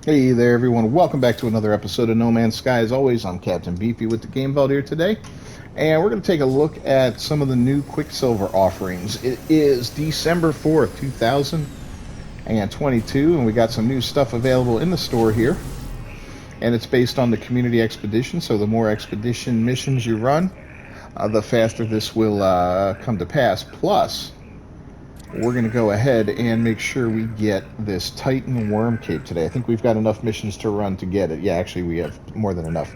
Hey there, everyone. Welcome back to another episode of No Man's Sky. As always, I'm Captain Beefy with the Game Vault here today, and we're going to take a look at some of the new Quicksilver offerings. It is December 4th, 2022, and we got some new stuff available in the store here, and it's based on the community expedition, so the more expedition missions you run, the faster this will come to pass. Plus, we're going to go ahead and make sure we get this Titan Worm Cape today. I think we've got enough missions to run to get it. Yeah, actually, we have more than enough.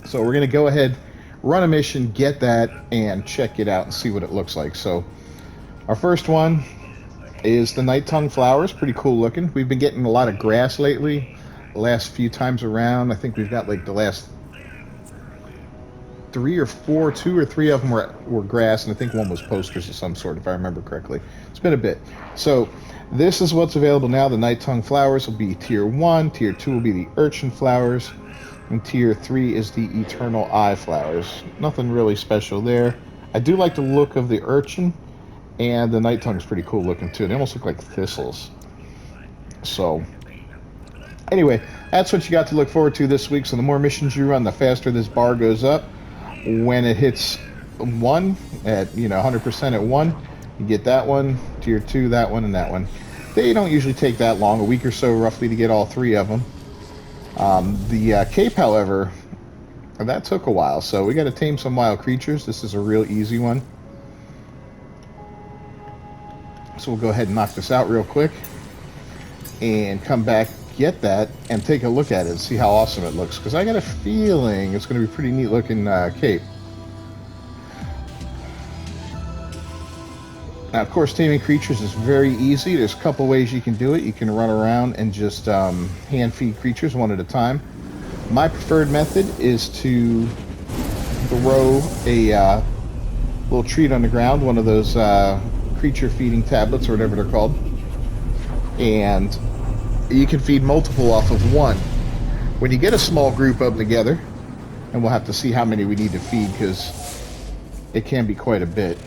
So we're going to go ahead, run a mission, get that, and check it out and see what it looks like. So our first one is the Night Tongue Flowers. Pretty cool looking. We've been getting a lot of grass lately. The last few times around, I think we've got like the last three or four, two or three of them were grass, and I think one was posters of some sort, if I remember correctly. It's been a bit. So this is what's available now. The Night Tongue Flowers will be Tier 1, Tier 2 will be the Urchin Flowers, and Tier 3 is the Eternal Eye Flowers. Nothing really special there. I do like the look of the Urchin, and the Night Tongue's pretty cool looking too. They almost look like thistles. So anyway, that's what you got to look forward to this week. So the more missions you run, the faster this bar goes up. When it hits 1 at 100% at 1, you get that one, Tier 2, that one, and that one. They don't usually take that long, a week or so roughly, to get all three of them. The cape, however, that took a while, so we got to tame some wild creatures. This is a real easy one. So we'll go ahead and knock this out real quick and come back, get that, and take a look at it and see how awesome it looks, because I got a feeling it's going to be a pretty neat looking cape. Now, of course, taming creatures is very easy. There's a couple ways you can do it. You can run around and just hand feed creatures one at a time. My preferred method is to throw a little treat on the ground, one of those creature feeding tablets or whatever they're called, and you can feed multiple off of one. When you get a small group of them together, and we'll have to see how many we need to feed because it can be quite a bit.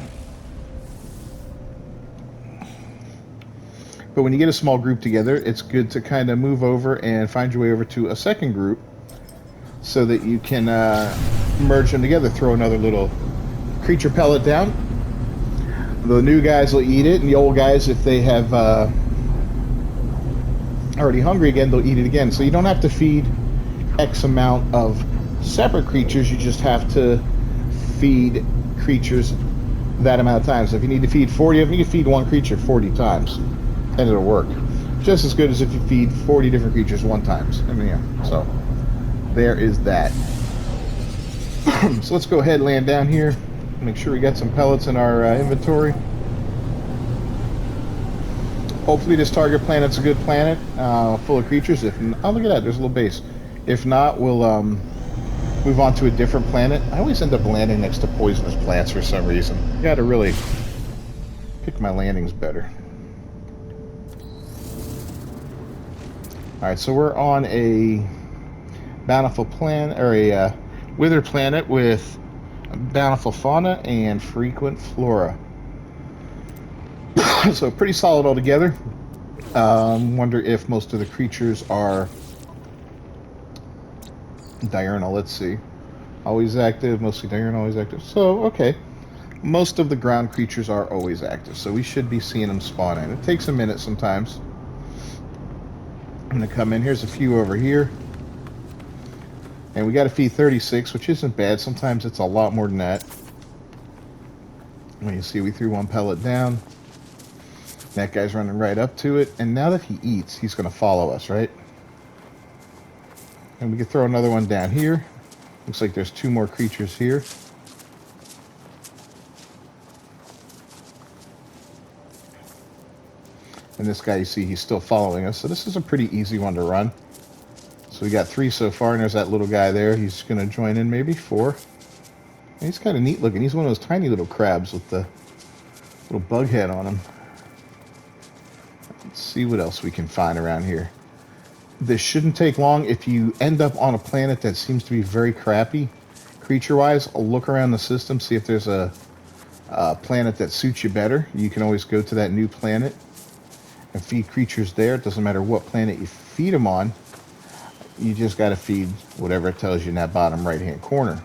But when you get a small group together, it's good to kind of move over and find your way over to a second group so that you can merge them together. Throw another little creature pellet down. The new guys will eat it, and the old guys, if they have already hungry again, they'll eat it again. So you don't have to feed X amount of separate creatures, you just have to feed creatures that amount of times. If you need to feed 40 of them, you can feed one creature 40 times, and it'll work. Just as good as if you feed 40 different creatures one time. I mean, yeah, so there is that. So let's go ahead and land down here, make sure we got some pellets in our inventory. Hopefully this target planet's a good planet, full of creatures. If not, oh, look at that, there's a little base. If not, we'll move on to a different planet. I always end up landing next to poisonous plants for some reason. I gotta really pick my landings better. Alright, so we're on a bountiful planet, or a withered planet with bountiful fauna and frequent flora. So pretty solid altogether. Wonder if most of the creatures are diurnal. Let's see. Always active, mostly diurnal, always active. So, okay. Most of the ground creatures are always active, so we should be seeing them spawn in. It takes a minute sometimes. I'm going to come in. Here's a few over here. And we got to feed 36, which isn't bad. Sometimes it's a lot more than that. When you see we threw one pellet down. That guy's running right up to it, and now that he eats, he's going to follow us, right? And we can throw another one down here. Looks like there's two more creatures here. And this guy, you see, he's still following us, so this is a pretty easy one to run. So we got 3 so far, and there's that little guy there. He's going to join in, maybe 4. And he's kind of neat looking. He's one of those tiny little crabs with the little bug head on him. Let's see what else we can find around here. This shouldn't take long. If you end up on a planet that seems to be very crappy creature-wise, look around the system, see if there's a planet that suits you better. You can always go to that new planet and feed creatures there. It doesn't matter what planet you feed them on. You just got to feed whatever it tells you in that bottom right-hand corner.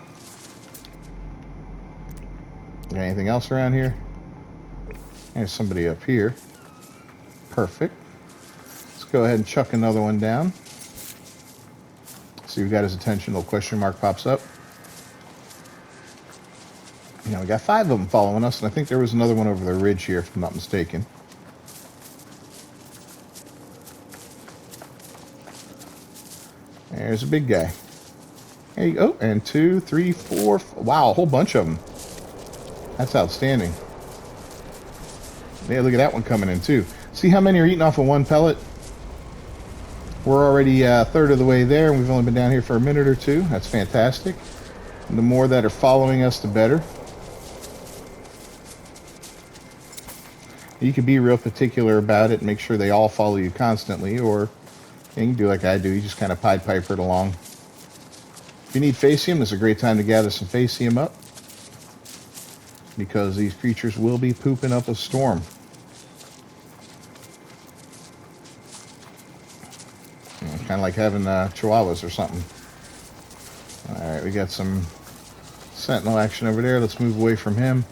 Got anything else around here? There's somebody up here. Perfect. Let's go ahead and chuck another one down. See, we got his attention. Little question mark pops up. You know, we got 5 of them following us, and I think there was another one over the ridge here, if I'm not mistaken. There's a big guy. There you go. And 2, 3, 4. Wow, a whole bunch of them. That's outstanding. Yeah, look at that one coming in too. See how many are eating off of one pellet? We're already a third of the way there, and we've only been down here for a minute or two. That's fantastic. And the more that are following us, the better. You can be real particular about it and make sure they all follow you constantly, or you can do like I do. You just kind of Pied Piper it along. If you need Facium, it's a great time to gather some Facium up, because these creatures will be pooping up a storm. Kind of like having chihuahuas or something. Alright, we got some sentinel action over there. Let's move away from him.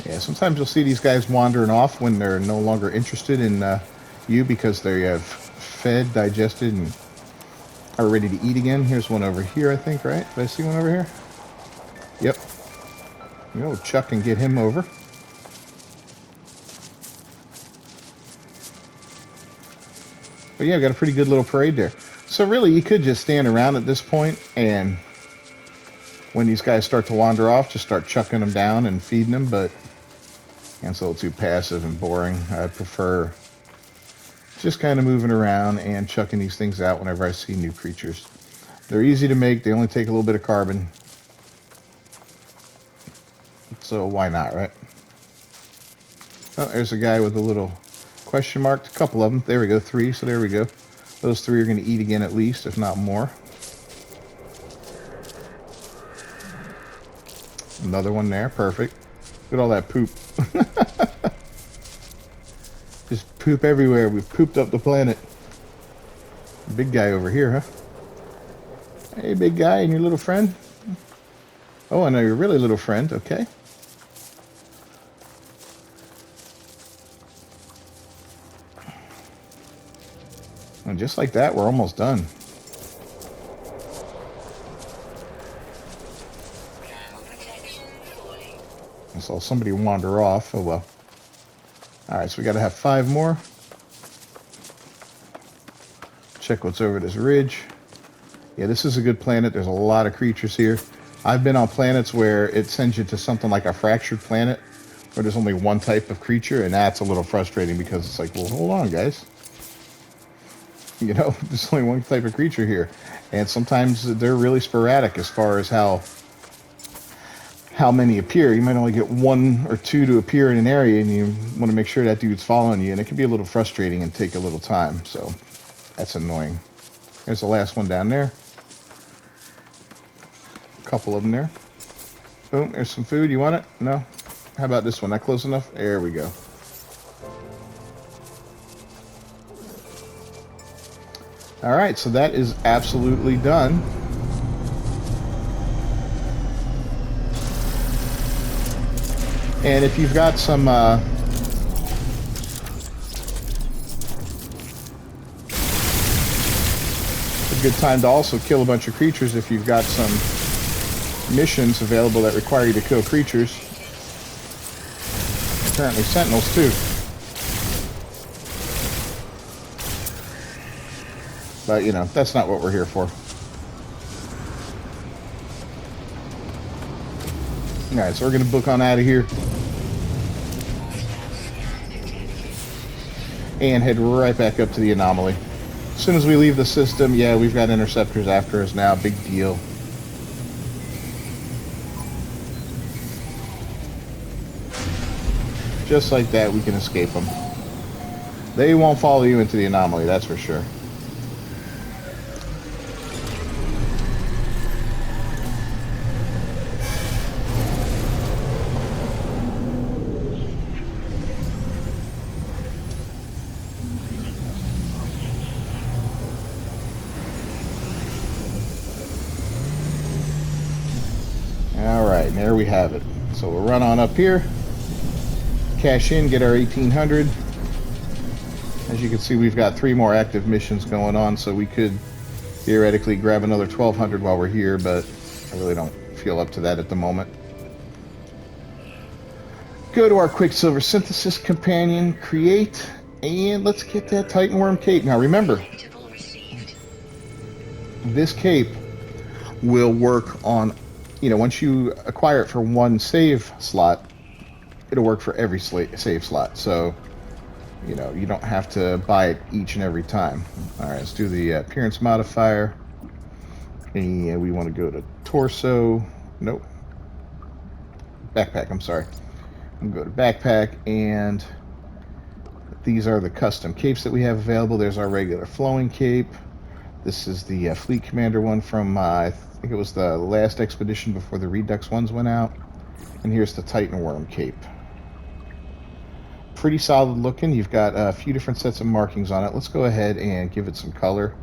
Yeah, sometimes you'll see these guys wandering off when they're no longer interested in you, because they have fed, digested, and are ready to eat again. Here's one over here, I think, right? Did I see one over here? Yep. You know, chuck and get him over. But yeah, I've got a pretty good little parade there. So really, you could just stand around at this point, and when these guys start to wander off, just start chucking them down and feeding them, but it's a little too passive and boring. I prefer just kind of moving around and chucking these things out whenever I see new creatures. They're easy to make. They only take a little bit of carbon. So why not, right? Oh, there's a guy with a little question mark. A couple of them. There we go. 3. So there we go. Those 3 are going to eat again at least, if not more. Another one there. Perfect. Look at all that poop. Just poop everywhere. We've pooped up the planet. Big guy over here, huh? Hey, big guy, and your little friend? Oh, I know your really little friend. Okay. And just like that, we're almost done. I saw somebody wander off. Oh, well. Alright, so we got to have 5 more. Check what's over this ridge. Yeah, this is a good planet. There's a lot of creatures here. I've been on planets where it sends you to something like a fractured planet, where there's only one type of creature, and that's a little frustrating, because it's like, well, hold on, guys. You know, there's only one type of creature here. And sometimes they're really sporadic as far as how many appear. You might only get 1 or 2 to appear in an area, and you want to make sure that dude's following you, and it can be a little frustrating and take a little time, so that's annoying. There's the last one down there. A couple of them there. Boom, there's some food. You want it? No? How about this one? Not close enough? There we go. Alright, so that is absolutely done. And if you've got some a good time to also kill a bunch of creatures if you've got some missions available that require you to kill creatures. Apparently sentinels too. But, you know, that's not what we're here for. Alright, so we're going to book on out of here. And head right back up to the anomaly. As soon as we leave the system, yeah, we've got interceptors after us now. Big deal. Just like that, we can escape them. They won't follow you into the anomaly, that's for sure. right, and there we have it. So we'll run on up here, cash in, get our 1800. As you can see, we've got 3 more active missions going on, so we could theoretically grab another 1200 while we're here, but I really don't feel up to that at the moment. Go to our Quicksilver Synthesis Companion, create, and let's get that Titan Worm cape. Now remember, this cape will work on, once you acquire it for one save slot, it'll work for every save slot. So, you don't have to buy it each and every time. All right, let's do the appearance modifier. And we want to go to torso. Nope. Backpack, I'm sorry. I'm going to go to backpack, and these are the custom capes that we have available. There's our regular flowing cape. This is the Fleet Commander one from, I think it was the last expedition before the Redux ones went out. And here's the Titan Worm cape. Pretty solid looking. You've got a few different sets of markings on it. Let's go ahead and give it some color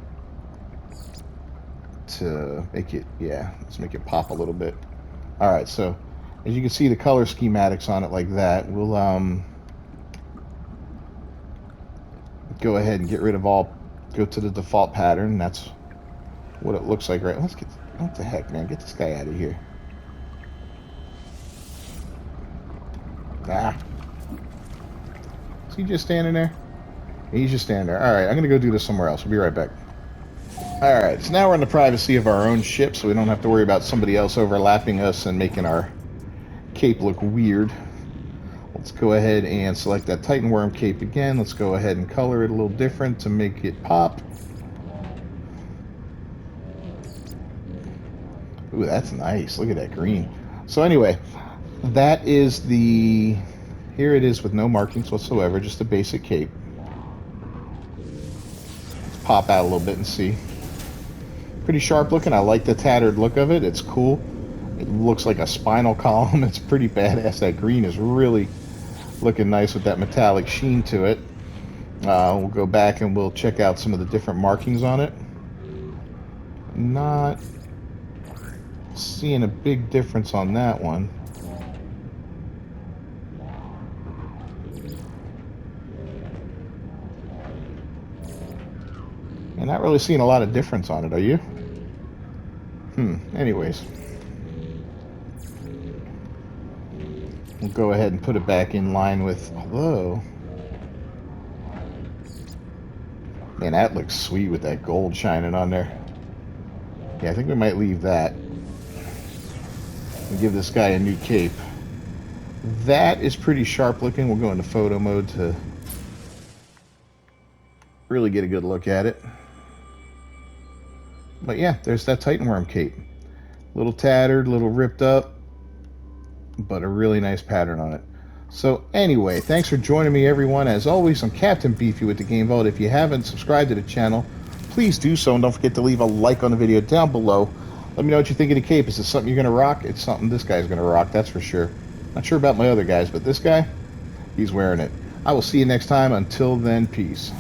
to make it, let's make it pop a little bit. All right, so as you can see the color schematics on it like that. We'll go ahead and get rid of all, go to the default pattern. That's what it looks like, right? Let's get, what the heck, man? Get this guy out of here. Ah. Is he just standing there? He's just standing there. All right, I'm going to go do this somewhere else. We'll be right back. All right, so now we're in the privacy of our own ship, so we don't have to worry about somebody else overlapping us and making our cape look weird. Let's go ahead and select that Titan Worm cape again. Let's go ahead and color it a little different to make it pop. Ooh, that's nice. Look at that green. So anyway, that is the... Here it is with no markings whatsoever, just a basic cape. Let's pop out a little bit and see. Pretty sharp looking. I like the tattered look of it. It's cool. It looks like a spinal column. It's pretty badass. That green is really looking nice with that metallic sheen to it. We'll go back and we'll check out some of the different markings on it. Not seeing a big difference on that one. And not really seeing a lot of difference on it, are you? Anyways. We'll go ahead and put it back in line with, although... Man, that looks sweet with that gold shining on there. Yeah, I think we might leave that. And give this guy a new cape. That is pretty sharp looking. We'll go into photo mode to really get a good look at it. But yeah, there's that Titan Worm cape. Little tattered, little ripped up, but a really nice pattern on it. So anyway, thanks for joining me, everyone. As always, I'm Captain Beefy with the Game Vault. If you haven't subscribed to the channel, please do so, and don't forget to leave a like on the video down below. Let me know what you think of the cape. Is it something you're going to rock? It's something this guy's going to rock, that's for sure. Not sure about my other guys, but this guy, he's wearing it. I will see you next time. Until then, peace.